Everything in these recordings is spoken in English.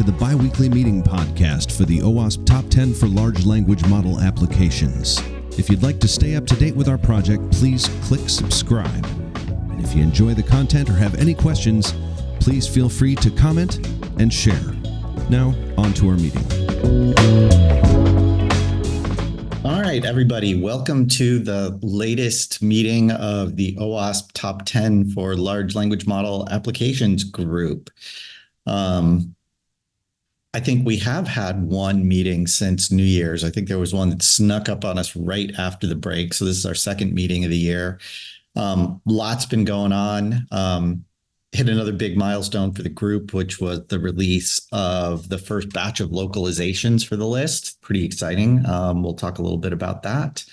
to the bi-weekly meeting podcast for the OWASP Top 10 for Large Language Model Applications. If you'd like to stay up to date with our project, please click subscribe. And if you enjoy the content or have any questions, please feel free to comment and share. Now, on to our meeting. All right, everybody, welcome to the latest meeting of the OWASP Top 10 for Large Language Model Applications group. I think we have had one meeting since New Year's. I think there was one that snuck up on us right after the break. So this is our second meeting of the year. Lots been going on. Hit another big milestone for the group, which was the release of the first batch of localizations for the list. Pretty exciting. We'll talk a little bit about that.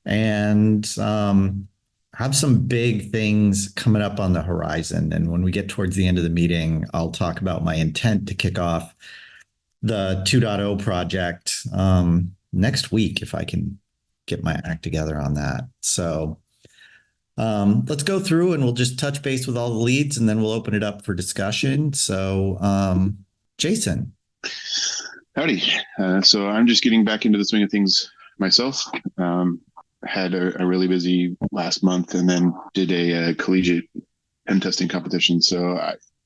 And have some big things coming up on the horizon. And when we get towards the end of the meeting, I'll talk about my intent to kick off the 2.0 project next week, if I can get my act together on that. So let's go through and we'll just touch base with all the leads and then we'll open it up for discussion. So Jason. Howdy. So I'm just getting back into the swing of things myself. Had a really busy last month and then did a collegiate pen testing competition. So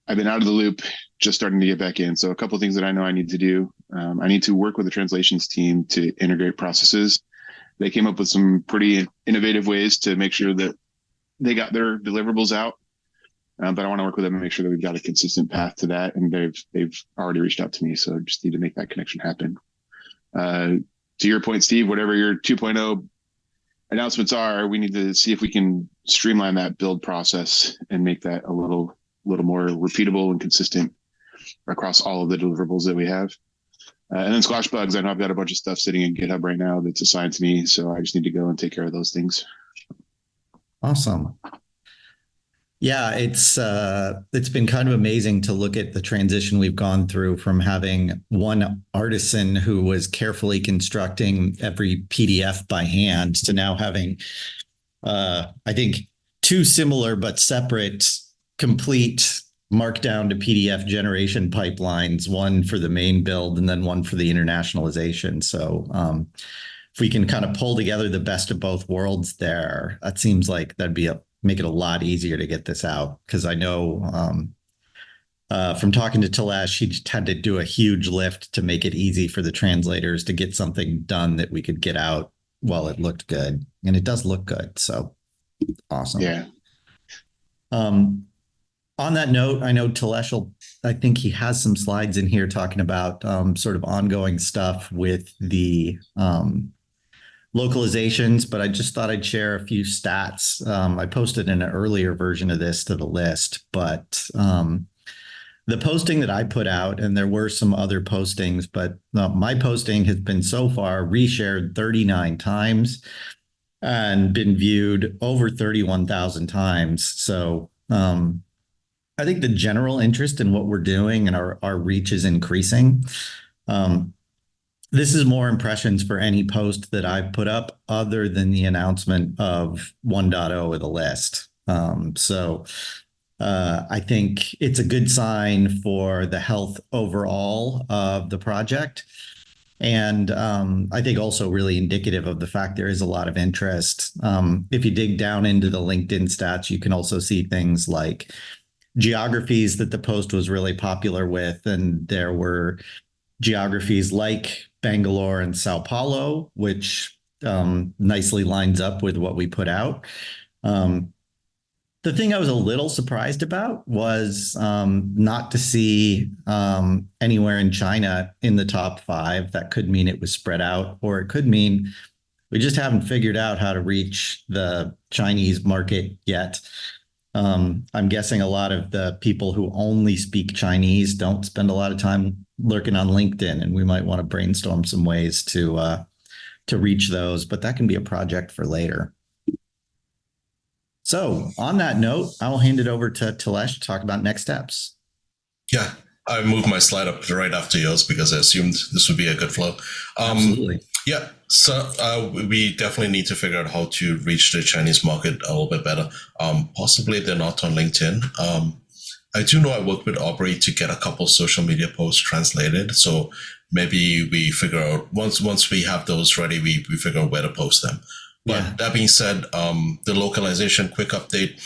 I've been out of the loop, just starting to get back in. So a couple of things that I know I need to do. I need to work with the translations team to integrate processes. They came up with some pretty innovative ways to make sure that they got their deliverables out. But I want to work with them and make sure that we've got a consistent path to that. And they've already reached out to me. So I just need to make that connection happen. To your point, Steve, whatever your 2.0 announcements are, we need to see if we can streamline that build process and make that a little more repeatable and consistent across all of the deliverables that we have. And then squash bugs, I know I've got a bunch of stuff sitting in GitHub right now that's assigned to me, so I just need to go and take care of those things. Awesome. Yeah, it's been kind of amazing to look at the transition we've gone through from having one artisan who was carefully constructing every PDF by hand to now having, I think, two similar but separate complete markdown to PDF generation pipelines, one for the main build and then one for the internationalization. So if we can kind of pull together the best of both worlds there, that seems like that'd be make it a lot easier to get this out. Because I know from talking to Talesh, he just had to do a huge lift to make it easy for the translators to get something done that we could get out while it looked good. And it does look good. So awesome. Yeah. On that note, I know Talesh I think he has some slides in here talking about sort of ongoing stuff with the localizations, but I just thought I'd share a few stats. I posted in an earlier version of this to the list, but the posting that I put out, and there were some other postings, but my posting has been so far reshared 39 times and been viewed over 31,000 times. So I think the general interest in what we're doing and our reach is increasing. This is more impressions for any post that I've put up other than the announcement of 1.0 of the list. So I think it's a good sign for the health overall of the project. And I think also really indicative of the fact there is a lot of interest. If you dig down into the LinkedIn stats, you can also see things like geographies that the post was really popular with. And there were geographies like Bangalore and Sao Paulo, which nicely lines up with what we put out. The thing I was a little surprised about was not to see anywhere in China in the top 5. That could mean it was spread out, or it could mean we just haven't figured out how to reach the Chinese market yet. I'm guessing a lot of the people who only speak Chinese don't spend a lot of time lurking on LinkedIn, and we might want to brainstorm some ways to reach those, but that can be a project for later. So on that note, I'll hand it over to Talesh to talk about next steps. Yeah, I moved my slide up right after yours because I assumed this would be a good flow. Absolutely. Yeah, so we definitely need to figure out how to reach the Chinese market a little bit better. Possibly they're not on LinkedIn. I do know I worked with Aubrey to get a couple social media posts translated. So maybe we figure out once we have those ready, we figure out where to post them. But that being said, the localization quick update.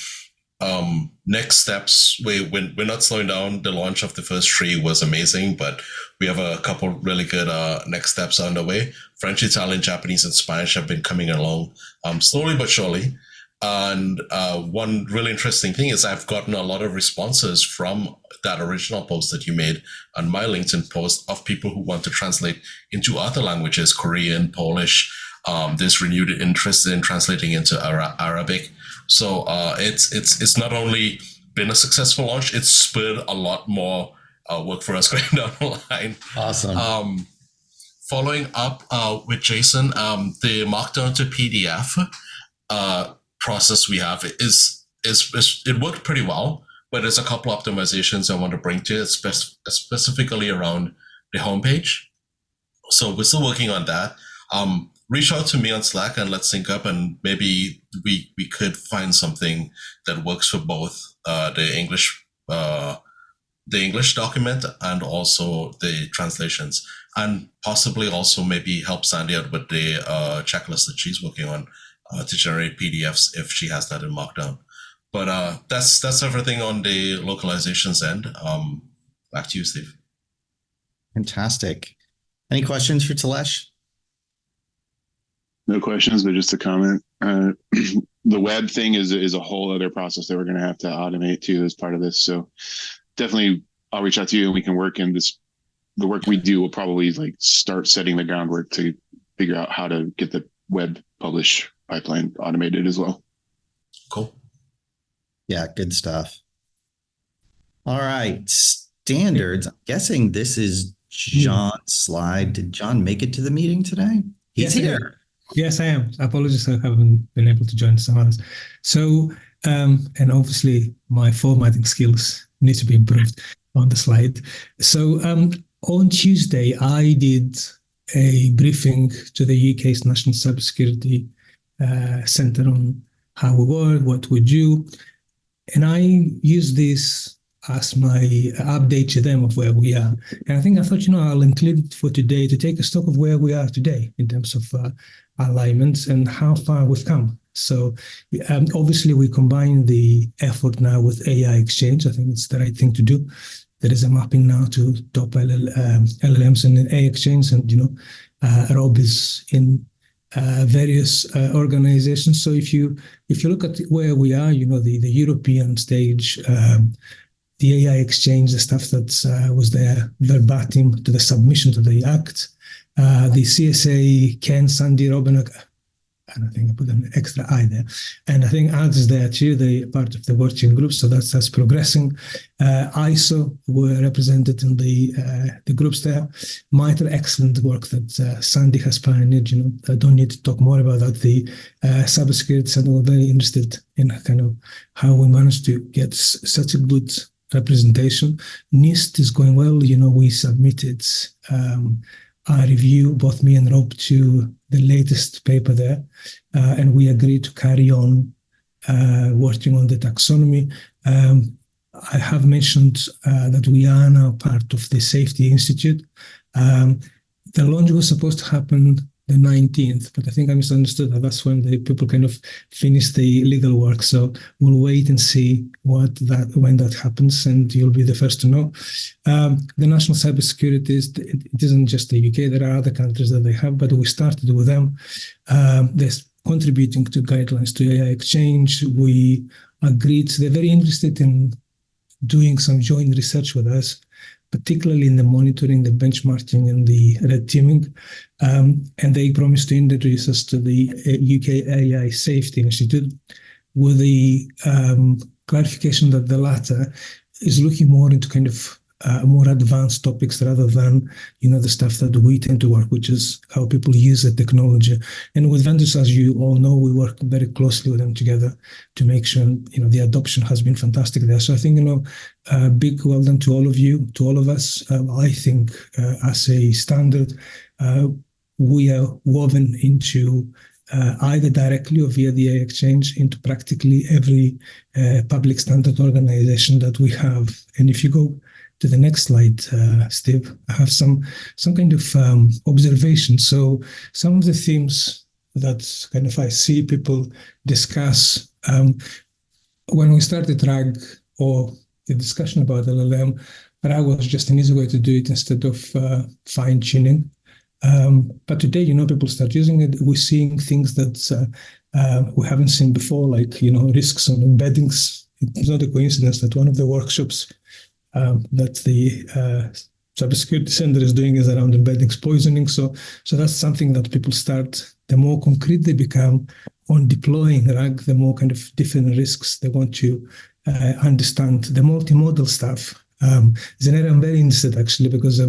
Next steps, we're not slowing down. The launch of the first 3 was amazing, but we have a couple really good next steps on the way. French, Italian, Japanese, and Spanish have been coming along slowly but surely. And one really interesting thing is I've gotten a lot of responses from that original post that you made on my LinkedIn post of people who want to translate into other languages, Korean, Polish. There's renewed interest in translating into Arabic. So it's not only been a successful launch, it's spurred a lot more work for us going down the line. Awesome. Following up with Jason, the markdown to PDF process we have is it worked pretty well, but there's a couple optimizations I want to bring to it, specifically around the homepage. So we're still working on that. Reach out to me on Slack and let's sync up, and maybe we could find something that works for both the English document and also the translations, and possibly also maybe help Sandy out with the checklist that she's working on to generate PDFs if she has that in Markdown. But that's everything on the localizations end. Back to you, Steve. Fantastic. Any questions for Talesh? No questions, but just a comment. The web thing is a whole other process that we're going to have to automate too as part of this. So definitely I'll reach out to you and we can work in this. The work we do will probably like start setting the groundwork to figure out how to get the web publish pipeline automated as well. Cool. Yeah, good stuff. All right. Standards. I'm guessing this is John's slide. Did John make it to the meeting today? He's here. Yes, I am. Apologies, I haven't been able to join some others. So, and obviously my formatting skills need to be improved on the slide. So on Tuesday, I did a briefing to the UK's National Cybersecurity Centre on how we work, what we do. And I use this as my update to them of where we are. And I thought, I'll include it for today to take a stock of where we are today in terms of alignments and how far we've come. So obviously we combine the effort now with AI Exchange. I think it's the right thing to do. There is a mapping now to top LLMs and AI Exchange, and Rob is in various organizations. So if you look at where we are, the European stage, the AI Exchange, the stuff that was there verbatim to the submission to the Act, the CSA, Ken, Sandy, Robin, and I think I put an extra I there. And I think others there too, the part of the working group. So that's progressing. ISO were represented in the groups there. MITRE, excellent work that Sandy has pioneered. I don't need to talk more about that. The cybersecurity center were very interested in kind of how we managed to get such a good representation. NIST is going well. We submitted our review, both me and Rob, to the latest paper there, and we agreed to carry on working on the taxonomy. I have mentioned that we are now part of the Safety Institute. The launch was supposed to happen the 19th, but I think I misunderstood that that's when the people kind of finish the legal work. So we'll wait and see when that happens, and you'll be the first to know. The national cybersecurity it isn't just the UK. There are other countries that they have, but we started with them. They're contributing to guidelines to AI Exchange. We agreed. They're very interested in doing some joint research with us, particularly in the monitoring, the benchmarking, and the red teaming. And they promised to introduce us to the UK AI Safety Institute with the clarification that the latter is looking more into kind of more advanced topics rather than, the stuff that we tend to work, which is how people use the technology. And with vendors, as you all know, we work very closely with them together to make sure, the adoption has been fantastic there. So I think, big well done to all of you, to all of us. I think as a standard, we are woven into either directly or via the AI exchange into practically every public standard organization that we have. And if you go to the next slide, Steve, I have some kind of observation. So some of the themes that kind of I see people discuss when we started RAG or the discussion about LLM, RAG was just an easy way to do it instead of fine tuning. But today, people start using it. We're seeing things that we haven't seen before, like, risks on embeddings. It's not a coincidence that one of the workshops that the cybersecurity center is doing is around embeddings poisoning. So that's something that people start, the more concrete they become on deploying RAG, the more kind of different risks they want to understand. The multimodal stuff. It's an area I'm very interested, actually, because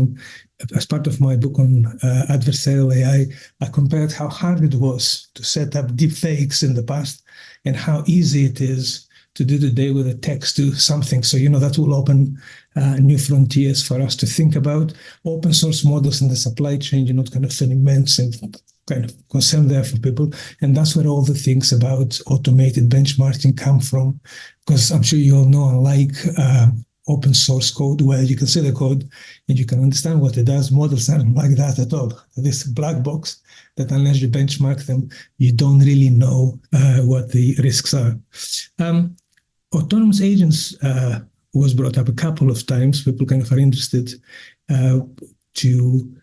as part of my book on adversarial AI, I compared how hard it was to set up deep fakes in the past and how easy it is to do today with a text to something. So, that will open new frontiers for us to think about. Open source models in the supply chain, kind of an immense and kind of concern there for people. And that's where all the things about automated benchmarking come from. Because I'm sure you all know, unlike open source code, where you can see the code and you can understand what it does, models aren't like that at all. This black box that unless you benchmark them, you don't really know what the risks are. Autonomous agents was brought up a couple of times. People kind of are interested to,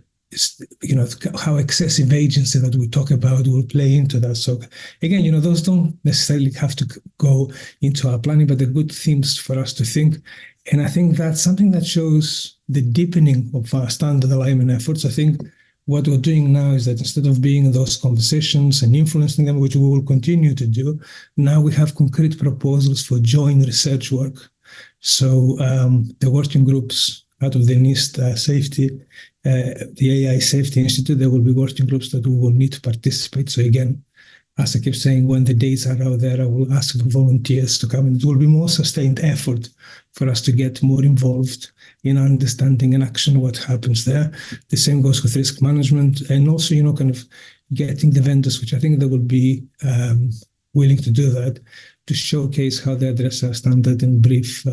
how excessive agency that we talk about will play into that. So again, those don't necessarily have to go into our planning, but they're good themes for us to think. And I think that's something that shows the deepening of our standard alignment efforts. I think what we're doing now is that instead of being in those conversations and influencing them, which we will continue to do, now we have concrete proposals for joint research work. So the working groups out of the NIST safety, the AI Safety Institute, there will be working groups that we will need to participate. So again, as I keep saying, when the dates are out there, I will ask for volunteers to come, and it will be more sustained effort for us to get more involved in understanding and action what happens there. The same goes with risk management, and also, kind of getting the vendors, which I think they will be willing to do that, to showcase how they address our standard and brief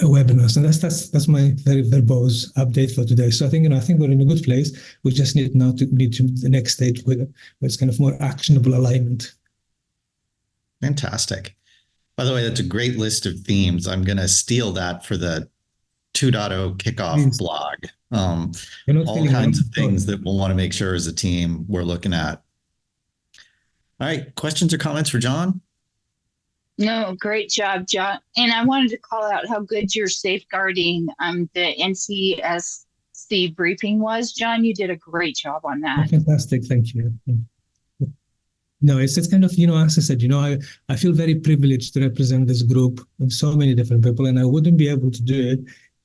webinars. And that's my very verbose update for today. So I think we're in a good place. We just need now to the next stage where it's kind of more actionable alignment. Fantastic. By the way, that's a great list of themes. I'm going to steal that for the 2.0 kickoff blog. All kinds of things that we'll want to make sure as a team we're looking at. All right, questions or comments for John? No, great job, John. And I wanted to call out how good your safeguarding the NCSC briefing was. John, you did a great job on that. Fantastic, thank you. No, it's kind of, as I said, I feel very privileged to represent this group of so many different people, and I wouldn't be able to do it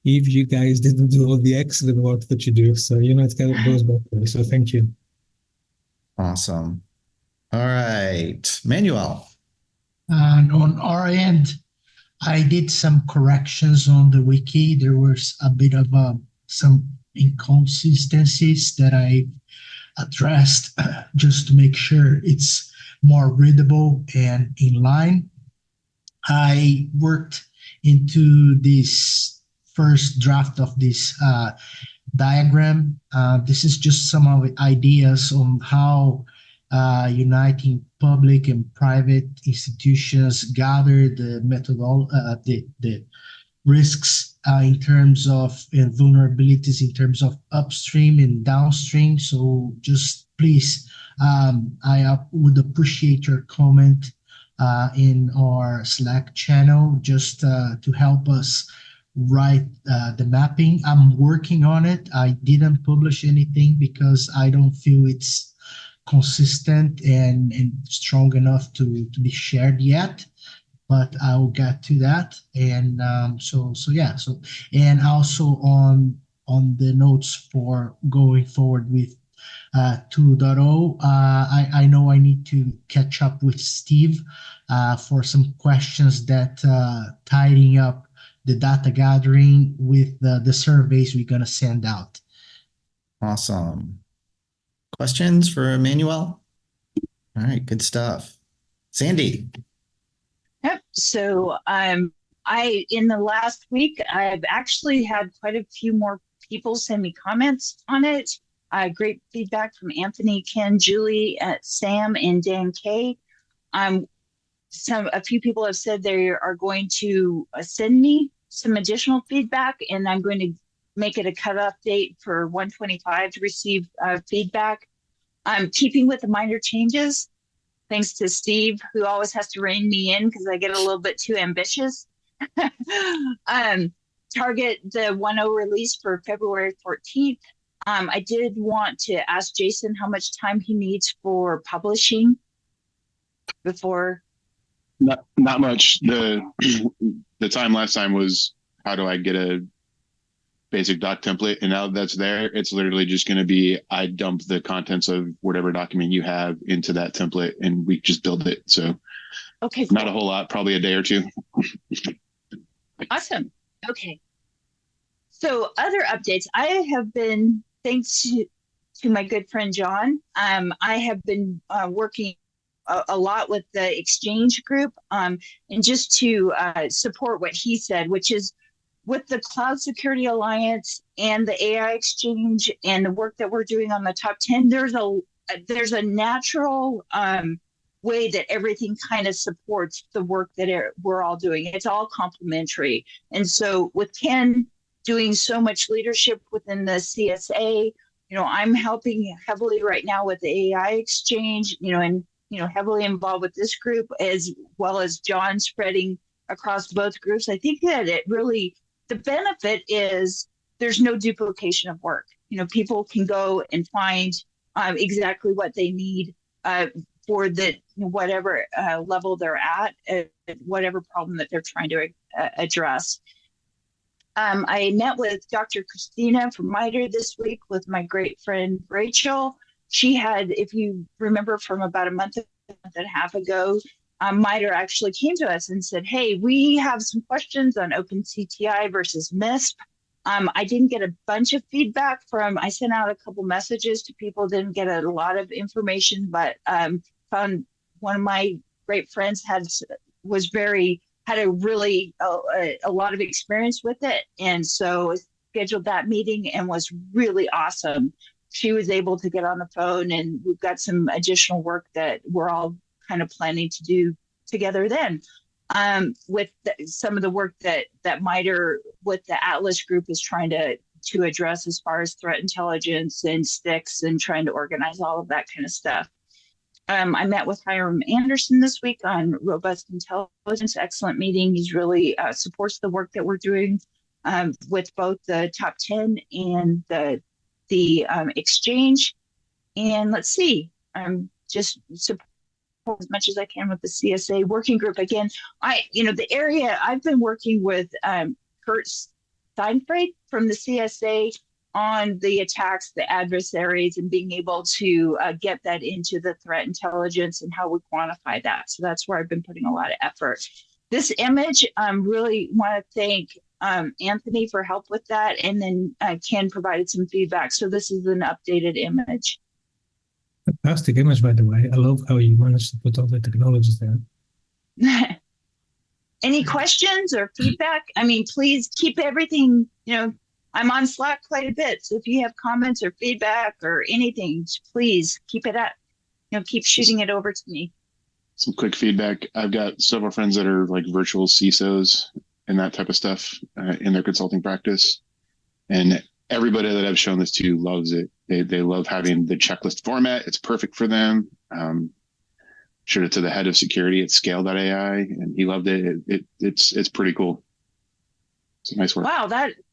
if you guys didn't do all the excellent work that you do. So, it kind of goes back to me. So thank you. Awesome. All right, Manuel. And on our end, I did some corrections on the wiki. There was a bit of some inconsistencies that I addressed just to make sure it's more readable and in line. I worked into this first draft of this diagram. This is just some of the ideas on how uniting public and private institutions gather the the risks in terms of and vulnerabilities in terms of upstream and downstream. So just please, I would appreciate your comment in our Slack channel just to help us write the mapping. I'm working on it. I didn't publish anything because I don't feel it's consistent and strong enough to be shared yet, but I will get to that. And and also on the notes for going forward with 2.0, I know I need to catch up with Steve for some questions that tidying up the data gathering with the surveys we're going to send out. Awesome. questions for Emmanuel? All right, good stuff. Sandy. Yep. So in the last week, I've actually had quite a few more people send me comments on it. Great feedback from Anthony, Ken, Julie, Sam, and Dan K. A few people have said they are going to send me some additional feedback, and I'm going to make it a cutoff date for 125 to receive feedback. I'm keeping with the minor changes, thanks to Steve, who always has to rein me in because I get a little bit too ambitious. Target the 1.0 release for February 14th. I did want to ask Jason how much time he needs for publishing before. Not much. The time last time was, how do I get a basic doc template? And now that's there, it's literally just going to be, I dump the contents of whatever document you have into that template and we just build it. So okay, cool. Not a whole lot, probably a day or two. Awesome. Okay. So other updates, I have been, thanks to my good friend John, I have been working a lot with the exchange group, and just to support what he said, which is with the Cloud Security Alliance and the AI Exchange and the work that we're doing on the top 10, there's a natural way that everything kind of supports the work that we're all doing. It's all complementary. And so with Ken doing so much leadership within the CSA, I'm helping heavily right now with the AI Exchange, and heavily involved with this group, as well as John spreading across both groups. I think that it really, the benefit is there's no duplication of work. People can go and find exactly what they need for the whatever level they're at, whatever problem that they're trying to address. I met with Dr. Christina from MITRE this week with my great friend Rachel. She had, if you remember from about a month and a half ago, MITRE actually came to us and said, hey, we have some questions on OpenCTI versus MISP. I didn't get a bunch of feedback I sent out a couple messages to people, didn't get a lot of information, but found one of my great friends had a really a lot of experience with it. And so scheduled that meeting and was really awesome. She was able to get on the phone, and we've got some additional work that we're all kind of planning to do together then. With some of the work that MITRE with the Atlas group is trying to address as far as threat intelligence and sticks and trying to organize all of that kind of stuff. I met with Hiram Anderson this week on robust intelligence. Excellent meeting. He's really supports the work that we're doing with both the top 10 and the exchange. And let's see, just support as much as I can with the CSA working group. Again, the area I've been working with Kurt Steinfried from the CSA on the attacks, the adversaries, and being able to get that into the threat intelligence and how we quantify that. So that's where I've been putting a lot of effort. This image, really want to thank Anthony for help with that, and then Ken provided some feedback. So this is an updated image. Fantastic image, by the way. I love how you managed to put all the technologies there. Any questions or feedback? I mean, please keep everything, I'm on Slack quite a bit. So if you have comments or feedback or anything, please keep it up. Keep shooting it over to me. Some quick feedback. I've got several friends that are like virtual CISOs and that type of stuff in their consulting practice. And everybody that I've shown this to loves it. They love having the checklist format. It's perfect for them. Showed it to the head of security at Scale.ai, and he loved it. It's pretty cool. It's nice work. Wow,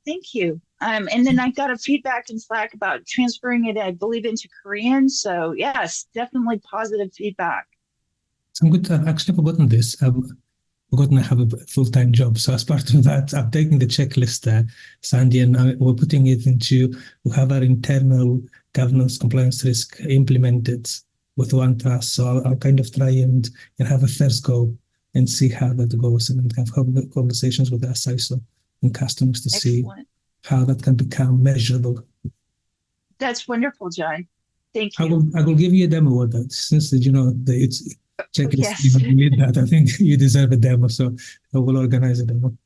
thank you. And then I got a feedback in Slack about transferring it, I believe, into Korean. So yes, definitely positive feedback. So I'm good. I've actually forgotten this. I've forgotten I have a full-time job. So as part of that, I'm taking the checklist, Sandy, and we're putting it we have our internal governance compliance risk implemented with one task. So I'll kind of try and have a first go and see how that goes, and have conversations with our CISO and customers to Excellent. See how that can become measurable. That's wonderful, John. Thank I you. will give you a demo of that since it's checklist. Yes. You need that. I think you deserve a demo, so I will organize a demo.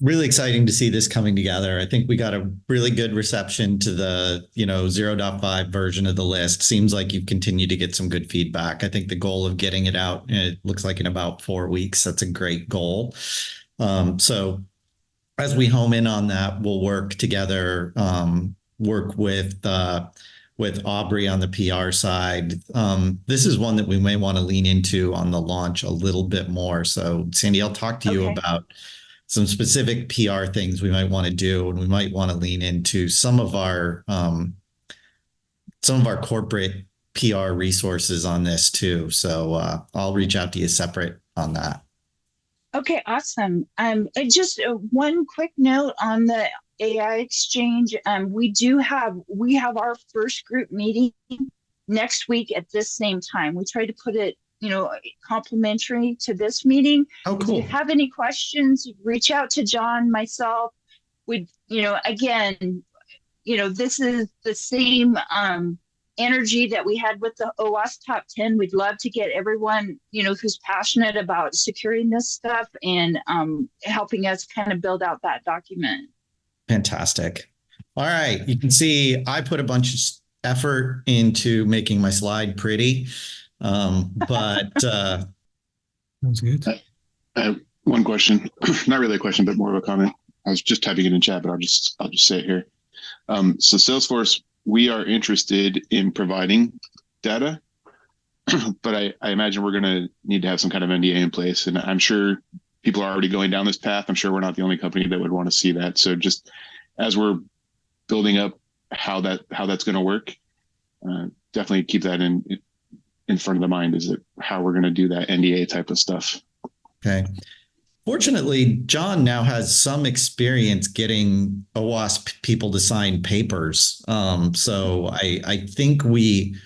Really exciting to see this coming together. I think we got a really good reception to the 0.5 version of the list. Seems like you've continued to get some good feedback. I think the goal of getting it out, it looks like in about 4 weeks. That's a great goal. So as we home in on that, we'll work together, work with Aubrey on the PR side. This is one that we may want to lean into on the launch a little bit more. So Sandy, I'll talk to you about some specific PR things we might want to do, and we might want to lean into some of our corporate PR resources on this too. So I'll reach out to you separate on that. Okay, awesome. Just one quick note on the AI exchange. We have our first group meeting next week at this same time. We try to put it, complimentary to this meeting. Oh, cool. If you have any questions, reach out to John, myself. Again, this is the same energy that we had with the OWASP Top 10. We'd love to get everyone, who's passionate about securing this stuff and helping us kind of build out that document. Fantastic. All right. You can see I put a bunch of effort into making my slide pretty. But sounds good. I have one question, not really a question, but more of a comment. I was just typing it in chat, but I'll just say it here. So Salesforce, we are interested in providing data, but I imagine we're going to need to have some kind of NDA in place. And I'm sure people are already going down this path. I'm sure we're not the only company that would want to see that. So just as we're building up how that's going to work, definitely keep that in front of the mind. Is it how we're going to do that NDA type of stuff? Okay. Fortunately, John now has some experience getting OWASP people to sign papers. So I think we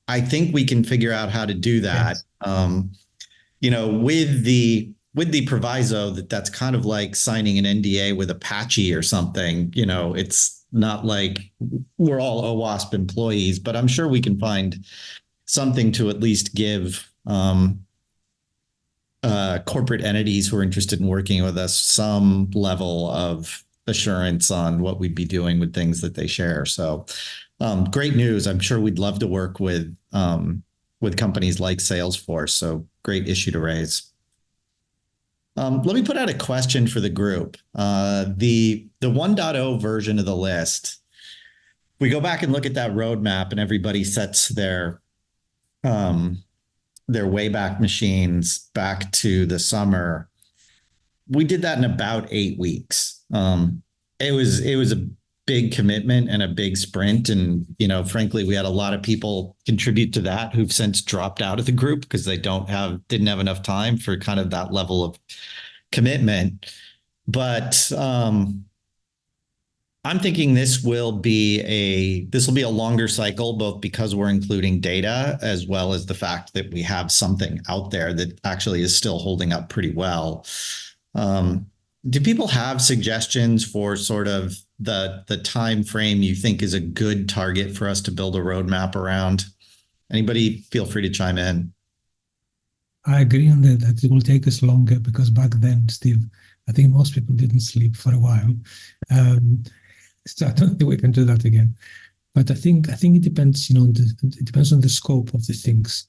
can figure out how to do that. Yes. With the proviso that's kind of like signing an NDA with Apache or something. It's not like we're all OWASP employees, but I'm sure we can find something to at least give corporate entities who are interested in working with us some level of assurance on what we'd be doing with things that they share. So great news. I'm sure we'd love to work with companies like Salesforce. So great issue to raise. Let me put out a question for the group. The 1.0 version of the list, we go back and look at that roadmap and everybody sets their Wayback Machines back to the summer. We did that in about 8 weeks. It was a big commitment and a big sprint. And, frankly, we had a lot of people contribute to that who've since dropped out of the group because they didn't have enough time for kind of that level of commitment. But I'm thinking this will be a longer cycle, both because we're including data as well as the fact that we have something out there that actually is still holding up pretty well. Do people have suggestions for sort of the time frame you think is a good target for us to build a roadmap around? Anybody feel free to chime in. I agree on that it will take us longer because back then, Steve, I think most people didn't sleep for a while. So I don't think we can do that again. But I think it depends, it depends on the scope of the things.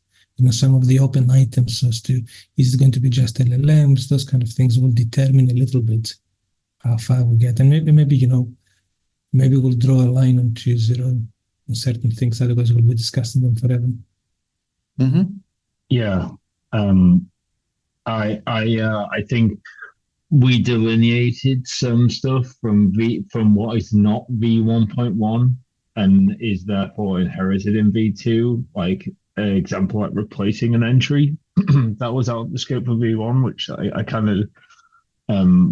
Some of the open items as to, is it going to be just LLMs? Those kind of things will determine a little bit how far we get. And maybe we'll draw a line on 2.0 on certain things, otherwise we'll be discussing them forever. Mm-hmm. Yeah. I think we delineated some stuff from what is not V1.1 and is therefore inherited in V2, like an example like replacing an entry that was out of the scope of V1, which I kind of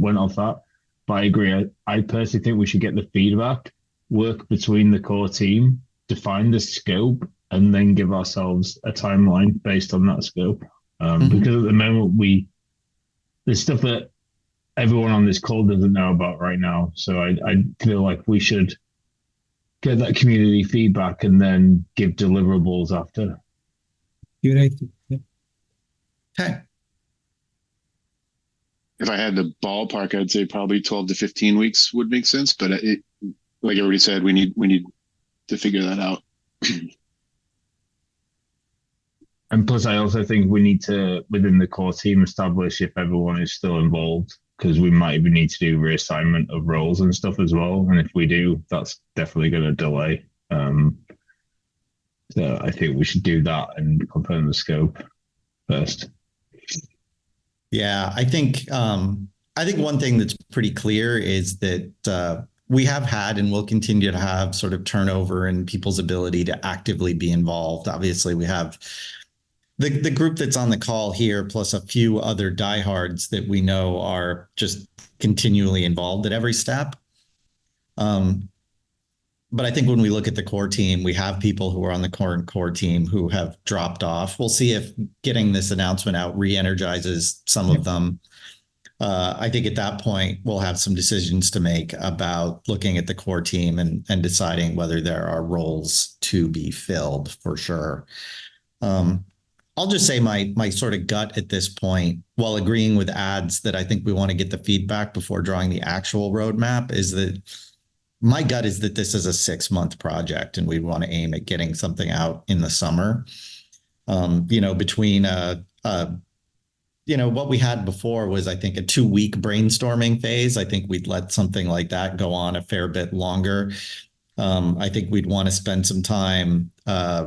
went off that. But I agree. I personally think we should get the feedback, work between the core team, define the scope, and then give ourselves a timeline based on that scope. Because at the moment there's stuff that everyone on this call doesn't know about right now. So I feel like we should get that community feedback and then give deliverables after. You're right. Yeah. Okay. If I had the ballpark, I'd say probably 12 to 15 weeks would make sense. But it, like everybody said, we need to figure that out. And plus, I also think we need to, within the core team, establish if everyone is still involved, because we might even need to do reassignment of roles and stuff as well. And if we do, that's definitely going to delay. So I think we should do that and confirm the scope first. Yeah, I think one thing that's pretty clear is that we have had and will continue to have sort of turnover in people's ability to actively be involved. Obviously, we have the group that's on the call here, plus a few other diehards that we know are just continually involved at every step. But I think when we look at the core team, we have people who are on the core team who have dropped off. We'll see if getting this announcement out re-energizes some of them. I think at that point, we'll have some decisions to make about looking at the core team and deciding whether there are roles to be filled for sure. I'll just say my sort of gut at this point, while agreeing with ads that I think we want to get the feedback before drawing the actual roadmap, is that my gut is that this is a 6-month project and we want to aim at getting something out in the summer. Between what we had before was, I think, a 2-week brainstorming phase. I think we'd let something like that go on a fair bit longer. I think we'd want to spend some time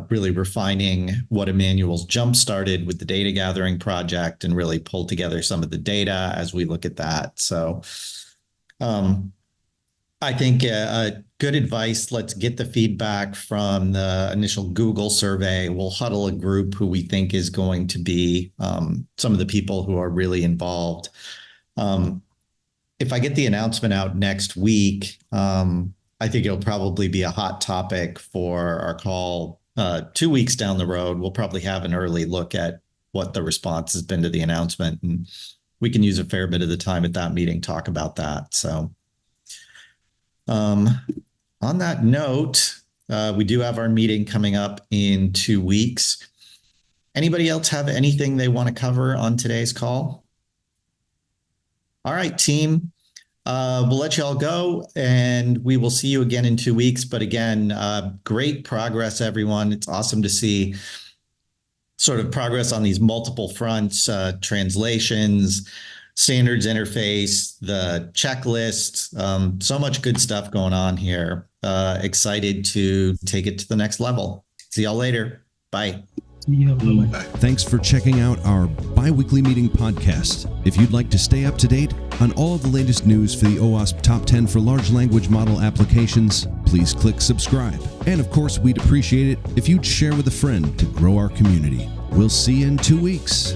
really refining what Emmanuel's jump started with the data gathering project and really pull together some of the data as we look at that. So I think good advice. Let's get the feedback from the initial Google survey. We'll huddle a group who we think is going to be some of the people who are really involved. If I get the announcement out next week, I think it'll probably be a hot topic for our call 2 weeks down the road. We'll probably have an early look at what the response has been to the announcement, and we can use a fair bit of the time at that meeting talk about that. So on that note, we do have our meeting coming up in 2 weeks. Anybody else have anything they want to cover on today's call? All right, team. We'll let you all go, and we will see you again in 2 weeks. But again, great progress, everyone. It's awesome to see sort of progress on these multiple fronts, translations, standards interface, the checklist, so much good stuff going on here. Excited to take it to the next level. See y'all later. Bye. Thanks for checking out our bi-weekly meeting podcast. If you'd like to stay up to date on all of the latest news for the OWASP Top 10 for large language model applications, please click subscribe. And of course, we'd appreciate it if you'd share with a friend to grow our community. We'll see you in 2 weeks.